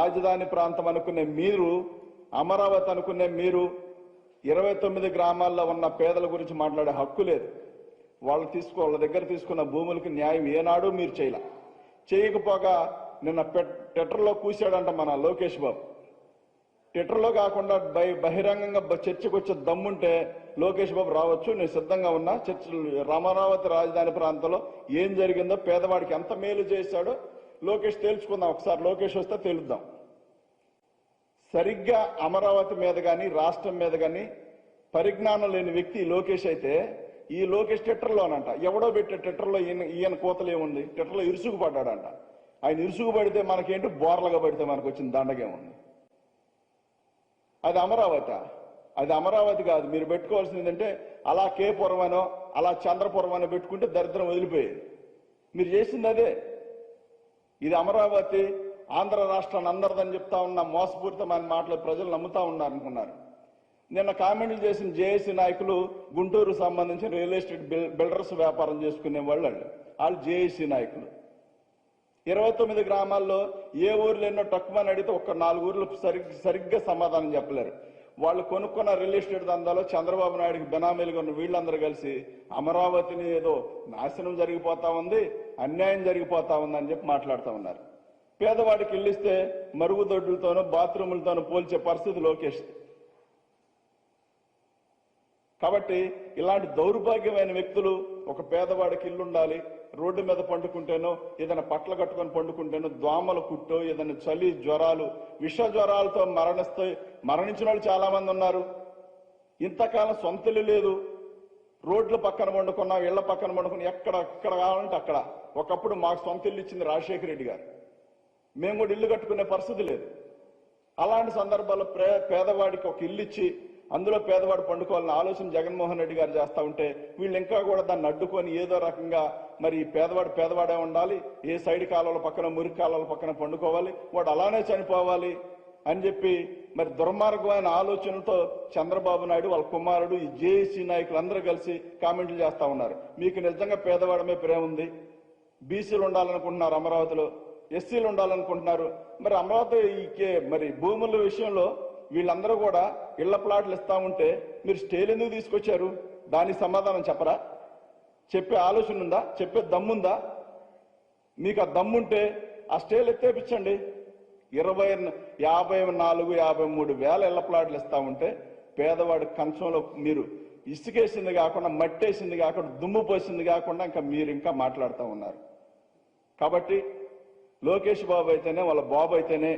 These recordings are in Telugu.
రాజధాని ప్రాంతం అనుకునే మీరు, అమరావతి అనుకునే మీరు 29 గ్రామాల్లో ఉన్న పేదల గురించి మాట్లాడే హక్కు లేదు. వాళ్ళ దగ్గర తీసుకున్న భూములకు న్యాయం ఏనాడు మీరు చేయకపోగా నిన్న ట్విట్టర్లో కూశాడంట మన లోకేష్ బాబు. ట్విట్టర్లో కాకుండా బహిరంగంగా చర్చకు వచ్చే దమ్ముంటే లోకేష్ బాబు రావచ్చు, నేను సిద్ధంగా ఉన్నా. అమరావతి రాజధాని ప్రాంతంలో ఏం జరిగిందో, పేదవాడికి ఎంత మేలు చేశాడో లోకేష్ తేల్చుకుందాం. ఒకసారి లోకేష్ వస్తే తేలుద్దాం. సరిగ్గా అమరావతి మీద కానీ రాష్ట్రం మీద కానీ పరిజ్ఞానం లేని వ్యక్తి లోకేష్ అయితే, ఈ లోకేష్ ట్విట్టర్లోనంట ఎవడో పెట్టే ట్విట్టర్లో ఈయన కోతలు ఏముంది, ట్విట్టర్లో ఇరుసుగు పడ్డాడంట. ఆయన ఇరుసుగు పడితే మనకేంటి, బోర్లగా పడితే మనకు వచ్చిన దండగేముంది. అది అమరావతి, అది అమరావతి కాదు. మీరు పెట్టుకోవాల్సింది ఏంటంటే అలా కేపురమనో అలా చంద్రపురమనో పెట్టుకుంటే దరిద్రం వదిలిపోయేది. మీరు చేసింది అదే. ఇది అమరావతి ఆంధ్ర రాష్ట్రాన్ని అందరిదని చెప్తా ఉన్న మోసపూరితమైన మాటలు ప్రజలు నమ్ముతా ఉన్నారు అనుకున్నారు. నిన్న కామెంట్లు చేసిన జేఏసీ నాయకులు గుంటూరు సంబంధించిన రియల్ ఎస్టేట్ బిల్డర్స్ వ్యాపారం చేసుకునే వాళ్ళు జేఏసీ నాయకులు. 29 గ్రామాల్లో ఏ ఊర్లో ఎన్నో తక్కువని అడిగితే ఒక్క 4 ఊర్లు సరిగ్గా సమాధానం చెప్పలేరు. వాళ్ళు కొనుక్కున్న రియల్ ఎస్టేట్ దందాలో చంద్రబాబు నాయుడికి బెనామీలుగా ఉన్న వీళ్ళందరూ కలిసి అమరావతిని ఏదో నాశనం జరిగిపోతా ఉంది, అన్యాయం జరిగిపోతా ఉందని చెప్పి మాట్లాడుతూ ఉన్నారు. పేదవాడికి ఇల్లిస్తే మరుగుదొడ్లతోనూ బాత్రూములతోనూ పోల్చే పరిస్థితి లోకేష్. కాబట్టి ఇలాంటి దౌర్భాగ్యమైన వ్యక్తులు, ఒక పేదవాడికి ఇల్లు ఉండాలి, రోడ్డు మీద పండుకుంటేనో ఏదైనా పట్ల కట్టుకొని పండుకుంటేనో దోమల కుట్టో ఏదైనా చలి జ్వరాలు విష జ్వరాలతో మరణించిన వాళ్ళు చాలా మంది ఉన్నారు. ఇంతకాలం సొంత ఇల్లు లేదు, రోడ్ల పక్కన పండుకున్నాం, ఇళ్ల పక్కన పండుకున్నాం, ఎక్కడ కావాలంటే అక్కడ. ఒకప్పుడు మాకు సొంత ఇల్లు ఇచ్చింది రాజశేఖర రెడ్డి గారు, మేము కూడా ఇల్లు కట్టుకునే పరిస్థితి లేదు. అలాంటి సందర్భాల్లో పేదవాడికి ఒక ఇల్లు ఇచ్చి అందులో పేదవాడు పండుకోవాలని ఆలోచన జగన్మోహన్ రెడ్డి గారు చేస్తా ఉంటే, వీళ్ళు ఇంకా కూడా దాన్ని అడ్డుకొని ఏదో రకంగా మరి పేదవాడే ఉండాలి, ఏ సైడ్ కాలువల పక్కన మురికి కాలువల పక్కన పండుకోవాలి, వాడు అలానే చనిపోవాలి అని చెప్పి మరి దుర్మార్గమైన ఆలోచనలతో చంద్రబాబు నాయుడు వాళ్ళ కుమారుడు ఈ జేఏసీ నాయకులు అందరూ కలిసి కామెంట్లు చేస్తా ఉన్నారు. మీకు నిజంగా పేదవాడమే ప్రేమ ఉంది, బీసీలు ఉండాలనుకుంటున్నారు, అమరావతిలో ఎస్సీలు ఉండాలనుకుంటున్నారు. మరి అమరావతి మరి భూముల విషయంలో వీళ్ళందరూ కూడా ఇళ్ల ప్లాట్లు ఇస్తా ఉంటే మీరు స్టేలు ఎందుకు తీసుకొచ్చారు? దానికి సమాధానం చెప్పరా? చెప్పే ఆలోచన ఉందా? చెప్పే దమ్ముందా? మీకు ఆ దమ్ముంటే ఆ స్టేలు ఎత్తేపించండి. 54-53 వేల ఇళ్ల ప్లాట్లు ఇస్తా ఉంటే పేదవాడి కంచంలో మీరు ఇసుకేసింది కాకుండా, మట్టేసింది కాకుండా, దుమ్ము పోసింది కాకుండా మీరు ఇంకా మాట్లాడుతూ ఉన్నారు. కాబట్టి లోకేష్ బాబు అయితేనే, వాళ్ళ బాబు అయితేనే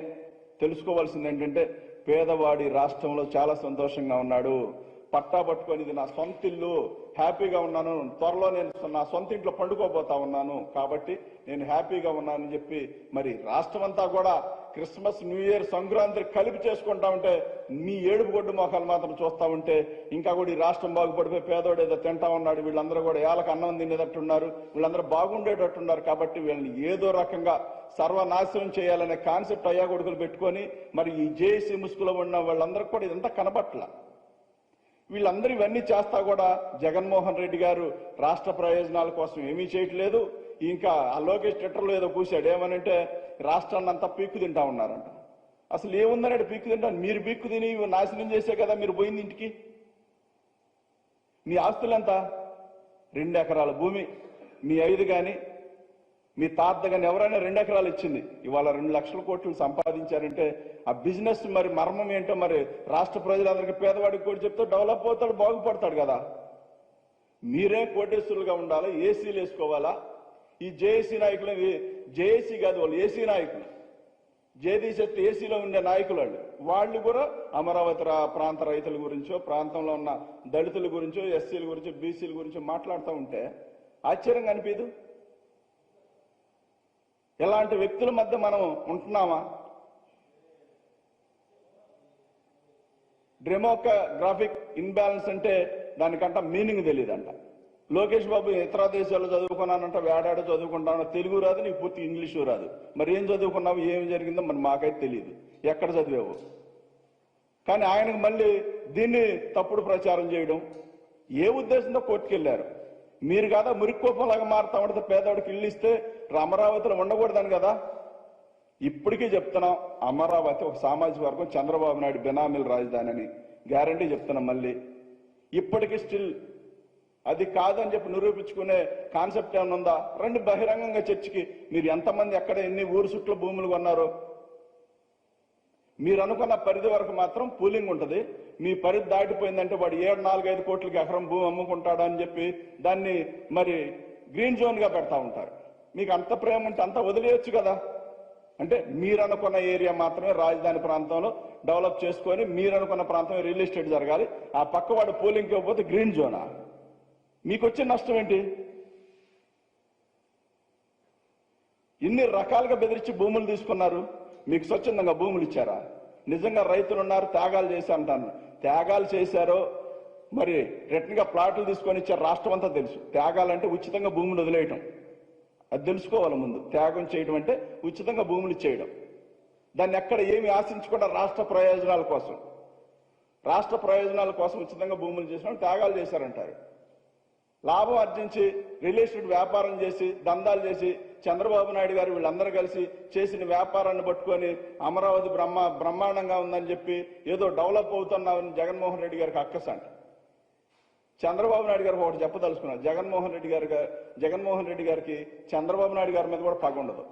తెలుసుకోవాల్సింది ఏంటంటే, పేదవాడి రాష్ట్రంలో చాలా సంతోషంగా ఉన్నాడు. పట్టా పట్టుకొని ఇది నా సొంత ఇల్లు, హ్యాపీగా ఉన్నాను, త్వరలో నేను నా సొంత ఇంట్లో పండుకోబోతా ఉన్నాను, కాబట్టి నేను హ్యాపీగా ఉన్నానని చెప్పి మరి రాష్ట్రం అంతా కూడా క్రిస్మస్, న్యూ ఇయర్, సంక్రాంతి కలిపి చేసుకుంటా ఉంటే మీ ఏడుపు గొడ్డు మొఖాలు మాత్రం చూస్తా ఉంటే ఇంకా కూడా ఈ రాష్ట్రం బాగుపడిపోయి పేదోడు ఏదో తింటా ఉన్నాడు, వీళ్ళందరూ కూడా ఏళ్ళకి అన్నం తినేటట్టున్నారు, వీళ్ళందరూ బాగుండేటట్టున్నారు. కాబట్టి వీళ్ళని ఏదో రకంగా సర్వనాశనం చేయాలనే కాన్సెప్ట్ అయ్యా కొడుకులు పెట్టుకొని మరి ఈ జేఏసీ ముసుగులో ఉన్న వాళ్ళందరికీ కూడా ఇదంతా కనబట్ల. వీళ్ళందరూ ఇవన్నీ చేస్తా కూడా జగన్మోహన్ రెడ్డి గారు రాష్ట్ర ప్రయోజనాల కోసం ఏమీ చేయట్లేదు. ఇంకా ఆ లోకేష్ ట్విట్టర్లో ఏదో కూశాడు, ఏమనంటే రాష్ట్రాన్ని అంతా పీక్కు తింటా ఉన్నారంట. అసలు ఏముందన్నాడు పీక్కు తింటా? మీరు పీక్కు తిని నాశనం చేసే కదా మీరు పోయింది ఇంటికి. మీ ఆస్తులు ఎంత? 2 ఎకరాల భూమి మీ 5 కానీ మీ తాత కానీ ఎవరైనా 2 ఎకరాలు ఇచ్చింది. ఇవాళ 2 లక్షల కోట్లు సంపాదించారంటే ఆ బిజినెస్ మరి మర్మం ఏంటో మరి రాష్ట్ర ప్రజలందరికీ పేదవాడికి కూడా చెప్తే డెవలప్ అవుతాడు, బాగుపడతాడు కదా. మీరే కోటేశ్వరులుగా ఉండాలా, ఏసీలు వేసుకోవాలా? ఈ జేఏసీ నాయకులు, జేఏసీ కాదు వాళ్ళు ఏసీ నాయకులు, జేదీశక్తి ఏసీలో ఉండే నాయకులు వాళ్ళు కూడా అమరావతి ప్రాంత రైతుల గురించో, ప్రాంతంలో ఉన్న దళితుల గురించో, ఎస్సీల గురించో, బీసీల గురించో మాట్లాడుతూ ఉంటే ఆశ్చర్యంగా అనిపించదు? ఎలాంటి వ్యక్తుల మధ్య మనం ఉంటున్నామా? డెమోగ్రాఫిక్ ఇన్బ్యాలెన్స్ అంటే దానికంట మీనింగ్ తెలియదంట. లోకేష్ బాబు ఇతర దేశాల్లో చదువుకున్నానంట, వేడాడో చదువుకుంటాను, తెలుగు రాదు, నీకు పూర్తి ఇంగ్లీషు రాదు. మరి ఏం చదువుకున్నావు, ఏం జరిగిందో మరి మాకైతే తెలియదు, ఎక్కడ చదివావు. కానీ ఆయనకు మళ్ళీ దీన్ని తప్పుడు ప్రచారం చేయడం ఏ ఉద్దేశంతో కోర్టుకెళ్లారు? మీరు కదా మురిక్కోపంలాగా మారుతా ఉంటే పేదవాడికి ఇల్లు ఇస్తే అమరావతిలో ఉండకూడదని కదా. ఇప్పటికీ చెప్తున్నాం, అమరావతి ఒక సామాజిక వర్గం చంద్రబాబు నాయుడు బెనామీల రాజధాని అని గ్యారంటీ చెప్తున్నాం. మళ్ళీ ఇప్పటికీ స్టిల్ అది కాదని చెప్పి నిరూపించుకునే కాన్సెప్ట్ ఏమైనా ఉందా? రండి బహిరంగంగా చర్చకి. మీరు ఎంతమంది ఎక్కడ ఎన్ని ఊరు చుట్టూ భూములు కొన్నారో మీరు అనుకున్న పరిధి వరకు మాత్రం పూలింగ్ ఉంటుంది. మీ పరిధి దాటిపోయిందంటే వాడు 7-4-5 కోట్లకి ఎకరం భూమి అమ్ముకుంటాడు అని చెప్పి దాన్ని మరి గ్రీన్ జోన్ గా పెడతా ఉంటారు. మీకు అంత ప్రేమ ఉంటే అంత వదిలేయచ్చు కదా. అంటే మీరు అనుకున్న ఏరియా మాత్రమే రాజధాని ప్రాంతంలో డెవలప్ చేసుకొని మీరు అనుకున్న ప్రాంతమే రియల్ ఎస్టేట్ జరగాలి. ఆ పక్క వాడు పోలింగ్కి ఇవ్వకపోతే గ్రీన్ జోనా? మీకు వచ్చే నష్టం ఏంటి? ఇన్ని రకాలుగా బెదిరించి భూములు తీసుకున్నారు. మీకు స్వచ్ఛందంగా భూములు ఇచ్చారా? నిజంగా రైతులు ఉన్నారు, త్యాగాలు చేసి అంటాను. త్యాగాలు చేశారో మరి రిటర్న్ గా ప్లాట్లు తీసుకొని ఇచ్చారు. రాష్ట్రం అంతా తెలుసు. త్యాగాలంటే ఉచితంగా భూములు వదిలేయటం, అది తెలుసుకోవాలి ముందు. త్యాగం చేయడం అంటే ఉచితంగా భూములు ఇచ్చేయడం. దాన్ని ఎక్కడ ఏమి ఆశించకుండా రాష్ట్ర ప్రయోజనాల కోసం ఉచితంగా భూములు చేసిన త్యాగాలు చేశారంటారు. లాభం ఆర్జించి రియల్ ఎస్టేట్ వ్యాపారం చేసి దందాలు చేసి చంద్రబాబు నాయుడు గారు వీళ్ళందరూ కలిసి చేసిన వ్యాపారాన్ని పట్టుకొని అమరావతి బ్రహ్మాండంగా ఉందని చెప్పి ఏదో డెవలప్ అవుతున్నామని జగన్మోహన్ రెడ్డి గారికి అక్కసంట. చంద్రబాబు నాయుడు గారికి ఒకటి చెప్పదలుచుకున్నారు. జగన్మోహన్ రెడ్డి గారికి చంద్రబాబు నాయుడు గారి మీద కూడా పగ ఉండదు.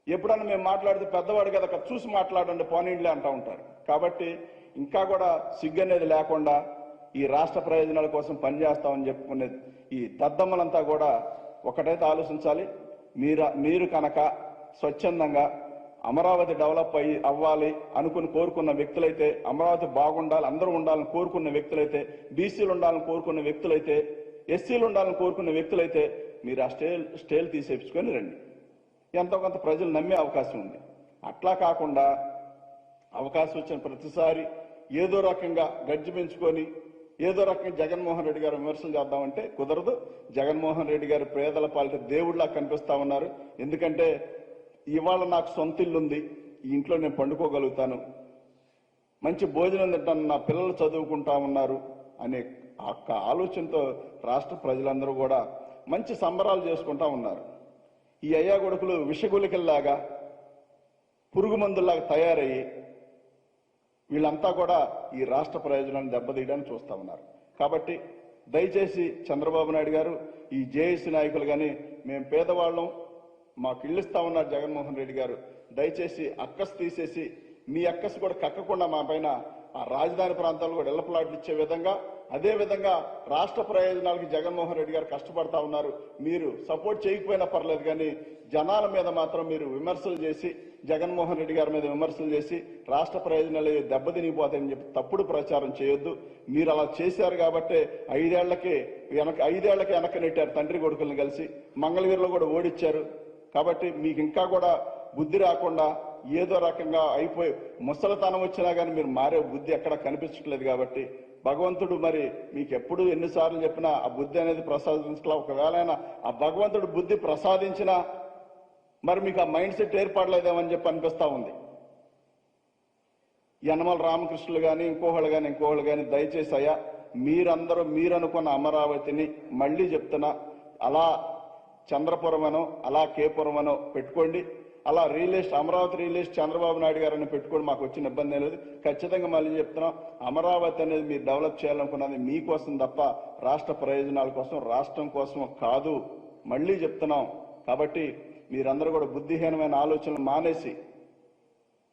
ఎప్పుడన్నా మేము మాట్లాడితే పెద్దవాడు కదా చూసి మాట్లాడండి పోనీండ్లే అంటూ ఉంటారు. కాబట్టి ఇంకా కూడా సిగ్గు అనేది లేకుండా ఈ రాష్ట్ర ప్రయోజనాల కోసం పనిచేస్తామని చెప్పుకునే ఈ దద్దమ్మలంతా కూడా ఒకటైతే ఆలోచించాలి. మీరు కనుక స్వచ్ఛందంగా అమరావతి డెవలప్ అవ్వాలి అనుకుని కోరుకున్న వ్యక్తులైతే, అమరావతి బాగుండాలి అందరూ ఉండాలని కోరుకున్న వ్యక్తులైతే, బీసీలు ఉండాలని కోరుకున్న వ్యక్తులైతే, ఎస్సీలు ఉండాలని కోరుకున్న వ్యక్తులైతే మీరు ఆ స్టేలు తీసేపించుకొని రండి. ఎంతో కొంత ప్రజలు నమ్మే అవకాశం ఉంది. అట్లా కాకుండా అవకాశం వచ్చిన ప్రతిసారి ఏదో రకంగా గడ్జి పెంచుకొని ఏదో రకంగా జగన్మోహన్ రెడ్డి గారు విమర్శలు చేద్దామంటే కుదరదు. జగన్మోహన్ రెడ్డి గారు పేదల పాలిట దేవుడిలా కనిపిస్తా ఉన్నారు. ఎందుకంటే ఇవాళ నాకు సొంత ఇల్లు ఉంది, ఈ ఇంట్లో నేను పండుకోగలుగుతాను, మంచి భోజనం తింటాను, నా పిల్లలు చదువుకుంటా ఉన్నారు అనే ఒక్క ఆలోచనతో రాష్ట్ర ప్రజలందరూ కూడా మంచి సంబరాలు చేసుకుంటా ఉన్నారు. ఈ అయ్యా కొడుకులు విషగులికల్లాగా పురుగు మందుల్లాగా తయారయ్యి వీళ్ళంతా కూడా ఈ రాష్ట్ర ప్రయోజనాన్ని దెబ్బతీయడానికి చూస్తా ఉన్నారు. కాబట్టి దయచేసి చంద్రబాబు నాయుడు గారు, ఈ జేఏసీ నాయకులు కానీ మేము పేదవాళ్ళం, మాకు ఇల్లు ఇస్తా ఉన్నారు జగన్మోహన్ రెడ్డి గారు, దయచేసి అక్కసు తీసేసి మీ అక్కసు కూడా కక్కకుండా మా పైన ఆ రాజధాని ప్రాంతాల్లో కూడా ఇళ్ల ప్లాట్లు ఇచ్చే విధంగా, అదే విధంగా రాష్ట్ర ప్రయోజనాలకి జగన్మోహన్ రెడ్డి గారు కష్టపడతా ఉన్నారు. మీరు సపోర్ట్ చేయకపోయినా పర్లేదు, కానీ జనాల మీద మాత్రం మీరు విమర్శలు చేసి, జగన్మోహన్ రెడ్డి గారి మీద విమర్శలు చేసి రాష్ట్ర ప్రయోజనాలు దెబ్బతినిపోతాయని చెప్పి తప్పుడు ప్రచారం చేయొద్దు. మీరు అలా చేశారు కాబట్టి 5 ఏళ్లకి వెనక నెట్టారు తండ్రి కొడుకులను కలిసి. మంగళగిరిలో కూడా ఓడిచ్చారు. కాబట్టి మీకు ఇంకా కూడా బుద్ధి రాకుండా ఏదో రకంగా అయిపోయి ముసలితనం వచ్చినా కానీ మీరు మారే బుద్ధి ఎక్కడ కనిపించట్లేదు. కాబట్టి భగవంతుడు మరి మీకు ఎప్పుడు ఎన్నిసార్లు చెప్పినా ఆ బుద్ధి అనేది ప్రసాదించలా. ఒకవేళ ఆ భగవంతుడు బుద్ధి ప్రసాదించినా మరి మీకు ఆ మైండ్ సెట్ ఏర్పడలేదేమని చెప్పి అనిపిస్తా ఉంది. యనమల రామకృష్ణులు కానీ ఇంకోహళ్ళు కానీ దయచేసి అయ్యా మీరందరూ మీరనుకున్న అమరావతిని మళ్ళీ చెప్తున్నా, అలా చంద్రపురమనో అలా కేపురమనో పెట్టుకోండి. అలా అమరావతి రియల్ ఎస్టేట్ చంద్రబాబు నాయుడు గారిని పెట్టుకోండి, మాకు వచ్చిన ఇబ్బంది లేదు. ఖచ్చితంగా మళ్ళీ చెప్తున్నాం, అమరావతి అనేది మీరు డెవలప్ చేయాలనుకున్నది మీకోసం తప్ప రాష్ట్ర ప్రయోజనాల కోసం, రాష్ట్రం కోసం కాదు. మళ్ళీ చెప్తున్నాం. కాబట్టి మీరందరూ కూడా బుద్ధిహీనమైన ఆలోచనలు మానేసి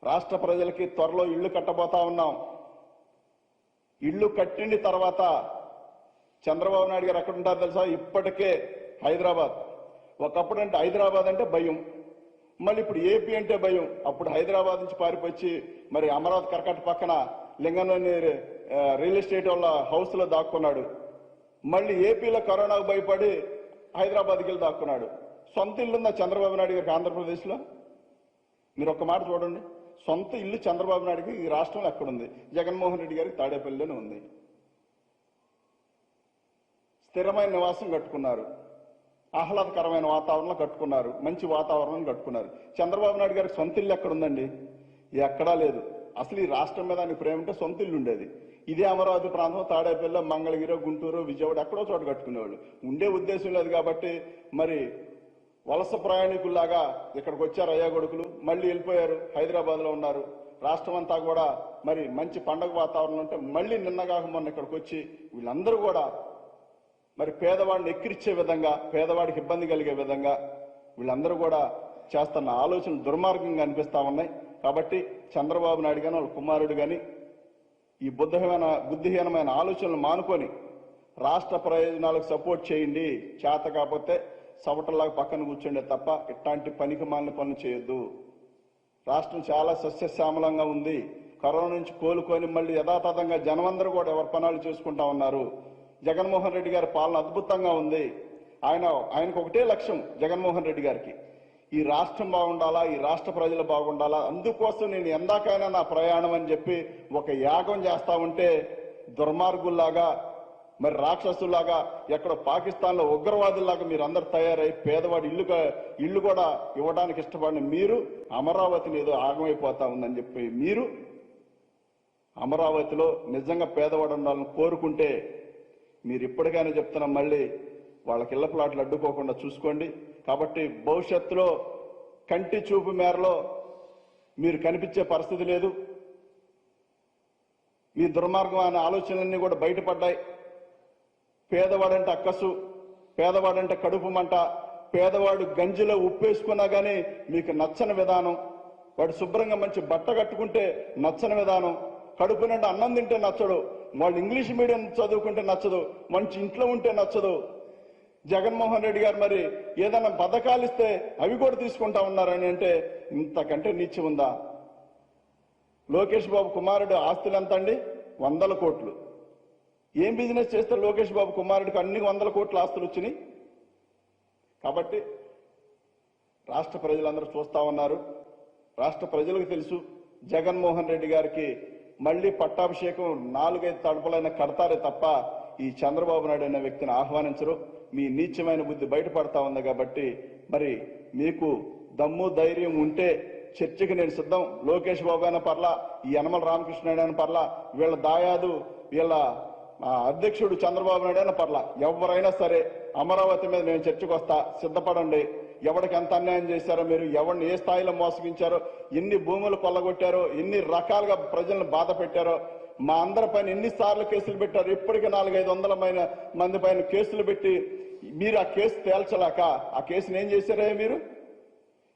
రాష్ట్ర ప్రజలకి త్వరలో ఇళ్లు కట్టబోతా ఉన్నాం. ఇళ్లు కట్టిండి తర్వాత చంద్రబాబు నాయుడు గారు ఎక్కడ ఉంటారు తెలుసా? ఇప్పటికే హైదరాబాద్. ఒకప్పుడు అంటే హైదరాబాద్ అంటే భయం, మళ్ళీ ఇప్పుడు ఏపీ అంటే భయం. అప్పుడు హైదరాబాద్ నుంచి పారిపోయి మరి అమరావతి కరకట్ట పక్కన లింగంలోని రియల్ ఎస్టేట్ వాళ్ళ హౌస్ లో దాక్కున్నాడు. మళ్ళీ ఏపీలో కరోనాకు భయపడి హైదరాబాద్కి వెళ్ళి దాక్కున్నాడు. సొంత ఇల్లుందా చంద్రబాబు నాయుడు గారికి ఆంధ్రప్రదేశ్లో? మీరు ఒక్క మాట చూడండి. సొంత ఇల్లు చంద్రబాబు నాయుడుకి ఈ రాష్ట్రంలో ఎక్కడుంది? జగన్మోహన్ రెడ్డి గారికి తాడేపల్లిలోనే ఉంది. స్థిరమైన నివాసం కట్టుకున్నారు, ఆహ్లాదకరమైన వాతావరణంలో కట్టుకున్నారు, మంచి వాతావరణం కట్టుకున్నారు. చంద్రబాబు నాయుడు గారికి సొంత ఇల్లు ఎక్కడుందండి? ఎక్కడా లేదు. అసలు ఈ రాష్ట్రం మీద ఆయన ప్రేమ ఉంటే సొంత ఇల్లు ఉండేది. ఇదే అమరావతి ప్రాంతం తాడేపల్లి, మంగళగిరి, గుంటూరు, విజయవాడ ఎక్కడో చోట కట్టుకునేవాళ్ళు. ఉండే ఉద్దేశం లేదు. కాబట్టి మరి వలస ప్రయాణికుల్లాగా ఇక్కడికి వచ్చారు అయ్యా కొడుకులు, మళ్ళీ వెళ్ళిపోయారు, హైదరాబాద్లో ఉన్నారు. రాష్ట్రం అంతా కూడా మరి మంచి పండగ వాతావరణం ఉంటే మళ్ళీ నిన్నగాక మొన్న ఇక్కడికి వచ్చి వీళ్ళందరూ కూడా మరి పేదవాడిని ఎక్కిరిచ్చే విధంగా, పేదవాడికి ఇబ్బంది కలిగే విధంగా వీళ్ళందరూ కూడా చేస్తున్న ఆలోచనలు దుర్మార్గంగా అనిపిస్తా ఉన్నాయి. కాబట్టి చంద్రబాబు నాయుడు కానీ వాళ్ళ కుమారుడు కానీ ఈ బుద్ధిహీనమైన ఆలోచనలు మానుకొని రాష్ట్ర ప్రయోజనాలకు సపోర్ట్ చేయండి. చేత కాకపోతే సవటల్లాగా పక్కన కూర్చోండి తప్ప ఇట్లాంటి పనికి మాలిన పనులు చేయొద్దు. రాష్ట్రం చాలా సస్యశ్యామలంగా ఉంది. కరోనా నుంచి కోలుకొని మళ్ళీ యథాతథంగా జనమందరూ కూడా ఎవరి పనాలు చేసుకుంటా ఉన్నారు. జగన్మోహన్ రెడ్డి గారి పాలన అద్భుతంగా ఉంది. ఆయనకు ఒకటే లక్ష్యం, జగన్మోహన్ రెడ్డి గారికి ఈ రాష్ట్రం బాగుండాలా, ఈ రాష్ట్ర ప్రజలు బాగుండాలా, అందుకోసం నేను ఎందాకైనా నా ప్రయాణం అని చెప్పి ఒక యాగం చేస్తా ఉంటే దుర్మార్గుల్లాగా మరి రాక్షసుల్లాగా ఎక్కడ పాకిస్తాన్లో ఉగ్రవాదుల్లాగా మీరు అందరు తయారై పేదవాడి ఇల్లు కూడా ఇవ్వడానికి ఇష్టపడిన మీరు అమరావతిని ఏదో ఆగమైపోతా ఉందని చెప్పి మీరు అమరావతిలో నిజంగా పేదవాడు ఉండాలని కోరుకుంటే మీరు ఇప్పటికైనా చెప్తున్నా మళ్ళీ వాళ్ళకి ఇళ్ల ప్లాట్లు అడ్డుకోకుండా చూసుకోండి. కాబట్టి భవిష్యత్తులో కంటి చూపు మేరలో మీరు కనిపించే పరిస్థితి లేదు. మీ దుర్మార్గమైన ఆలోచనలన్నీ కూడా బయటపడ్డాయి. పేదవాడంటే అక్కసు, పేదవాడంటే కడుపు మంట, పేదవాడు గంజిలో ఉప్పేసుకున్నా కానీ మీకు నచ్చని విధానం, వాడు శుభ్రంగా మంచి బట్ట కట్టుకుంటే నచ్చని విధానం, కడుపు నిండా అన్నం తింటే నచ్చడు, వాళ్ళు ఇంగ్లీష్ మీడియం చదువుకుంటే నచ్చదు, మంచి ఇంట్లో ఉంటే నచ్చదు. జగన్మోహన్ రెడ్డి గారు మరి ఏదైనా పథకాలు ఇస్తే అవి కూడా తీసుకుంటా ఉన్నారని అంటే ఇంతకంటే నీచి ఉందా? లోకేష్ బాబు కుమారుడు ఆస్తులు ఎంత అండి? 100 కోట్లు. ఏం బిజినెస్ చేస్తే లోకేష్ బాబు కుమారుడికి అన్ని 100 కోట్ల ఆస్తులు వచ్చినాయి? కాబట్టి రాష్ట్ర ప్రజలందరూ చూస్తా ఉన్నారు. రాష్ట్ర ప్రజలకు తెలుసు జగన్మోహన్ రెడ్డి గారికి మళ్లీ పట్టాభిషేకం 4-5 తడపలైన కడతారే తప్ప ఈ చంద్రబాబు నాయుడు అనే వ్యక్తిని ఆహ్వానించరు. మీ నీచమైన బుద్ధి బయటపడతా ఉంది. కాబట్టి మరి మీకు దమ్ము ధైర్యం ఉంటే చర్చకి నేను సిద్ధం. లోకేష్ బాబు అయినా పర్లా, ఈ యనమల రామకృష్ణ అయినా పర్లా, వీళ్ళ దాయాదు వీళ్ళ అధ్యక్షుడు చంద్రబాబు నాయుడు అయినా పర్లా, ఎవరైనా సరే అమరావతి మీద నేను చర్చకు వస్తా, సిద్ధపడండి. ఎవరికి ఎంత అన్యాయం చేశారో, మీరు ఎవరిని ఏ స్థాయిలో మోసగించారో, ఎన్ని భూములు కొల్లగొట్టారో, ఎన్ని రకాలుగా ప్రజలను బాధ పెట్టారో, మా అందరి పైన ఎన్నిసార్లు కేసులు పెట్టారు. ఇప్పటికీ 400-500 మంది పైన కేసులు పెట్టి మీరు ఆ కేసు తేల్చలేక ఆ కేసును ఏం చేశారే? మీరు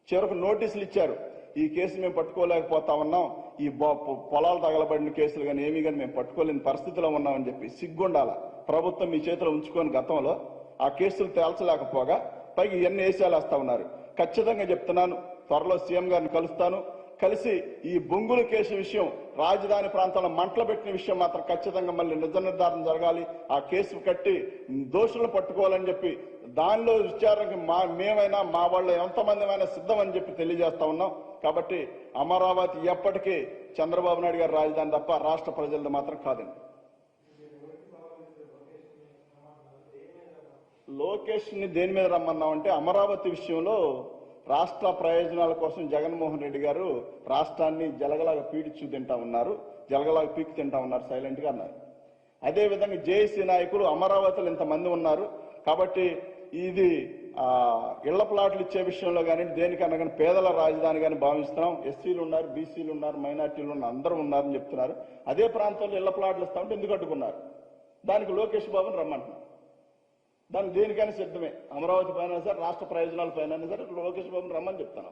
చివరకు నోటీసులు ఇచ్చారు. ఈ కేసు మేము పట్టుకోలేకపోతా ఉన్నాం, ఈ పొలాలు తగలబడిన కేసులు కానీ ఏమీ కానీ మేము పట్టుకోలేని పరిస్థితిలో ఉన్నామని చెప్పి సిగ్గుండాల. ప్రభుత్వం మీ చేతిలో ఉంచుకొని గతంలో ఆ కేసులు తేల్చలేకపోగా పైకి ఇవన్నీ వేసేలేస్తా ఉన్నారు. ఖచ్చితంగా చెప్తున్నాను, త్వరలో సీఎం గారిని కలుస్తాను. కలిసి ఈ బొంగుల కేసు విషయం, రాజధాని ప్రాంతంలో మంటలు పెట్టిన విషయం మాత్రం ఖచ్చితంగా మళ్ళీ నిజ నిర్ధారణ జరగాలి. ఆ కేసు కట్టి దోషులను పట్టుకోవాలని చెప్పి దానిలో విచారణకి మేమైనా మా వాళ్ళు ఎంతమందిమైనా సిద్ధం అని చెప్పి తెలియజేస్తా ఉన్నాం. కాబట్టి అమరావతి ఎప్పటికీ చంద్రబాబు నాయుడు గారి రాజధాని తప్ప రాష్ట్ర ప్రజలది మాత్రం కాదండి. లోకేష్ ని దేని మీద రమ్మన్నామంటే అమరావతి విషయంలో రాష్ట్ర ప్రయోజనాల కోసం జగన్మోహన్ రెడ్డి గారు రాష్ట్రాన్ని జలగలాగా పీడిచు తింటా ఉన్నారు, జలగలాగా పీకి తింటా ఉన్నారు, సైలెంట్ గా అన్నారు. అదేవిధంగా జేఏసీ నాయకులు అమరావతిలో ఇంతమంది ఉన్నారు కాబట్టి ఇది ఇళ్ల ప్లాట్లు ఇచ్చే విషయంలో కానీ దేనికన్నా కానీ పేదల రాజధాని కానీ భావిస్తున్నాం. ఎస్సీలు ఉన్నారు, బీసీలు ఉన్నారు, మైనార్టీలు ఉన్నారు, అందరూ ఉన్నారని చెప్తున్నారు. అదే ప్రాంతంలో ఇళ్ల ప్లాట్లు ఇస్తా ఉంటే ఎందుకు అడ్డుకున్నారు? దానికి లోకేష్ బాబుని రమ్మంటున్నారు. దానికి దేనికైనా సిద్ధమే, అమరావతి పైన సరే రాష్ట్ర ప్రయోజనాల పైన సరే లోకేష్ బాబుని రమ్మని చెప్తాను.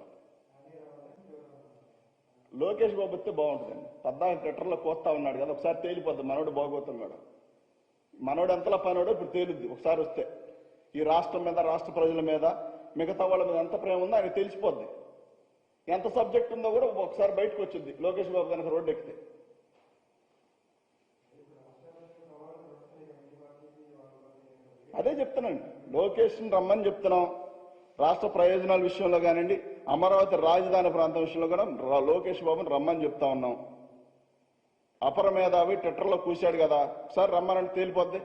లోకేష్ బాబు వస్తే బాగుంటుందండి. 14 ట్విట్టర్లో కోస్తా ఉన్నాడు కదా, ఒకసారి తేలిపోద్ది మనోడు బాగోతున్నాడు. మనోడు ఎంతలా పనోడో ఇప్పుడు తేలిద్ది ఒకసారి వస్తే. ఈ రాష్ట్రం మీద, రాష్ట్ర ప్రజల మీద, మిగతా వాళ్ళ మీద ఎంత ప్రేమ ఉందో ఆయన తెలిసిపోద్ది. ఎంత సబ్జెక్ట్ ఉందో కూడా ఒకసారి బయటకు వచ్చింది లోకేష్ బాబు కనుక రోడ్డు ఎక్కితే. అదే చెప్తున్నాండి, లోకేష్ని రమ్మని చెప్తున్నాం. రాష్ట్ర ప్రయోజనాల విషయంలో కానివ్వండి, అమరావతి రాజధాని ప్రాంతం విషయంలో కూడా లోకేష్ బాబుని రమ్మని చెప్తా ఉన్నాం. అపర మేధావి ట్విట్టర్లో కూశాడు కదా, ఒకసారి రమ్మనంటే తేలిపోద్ది.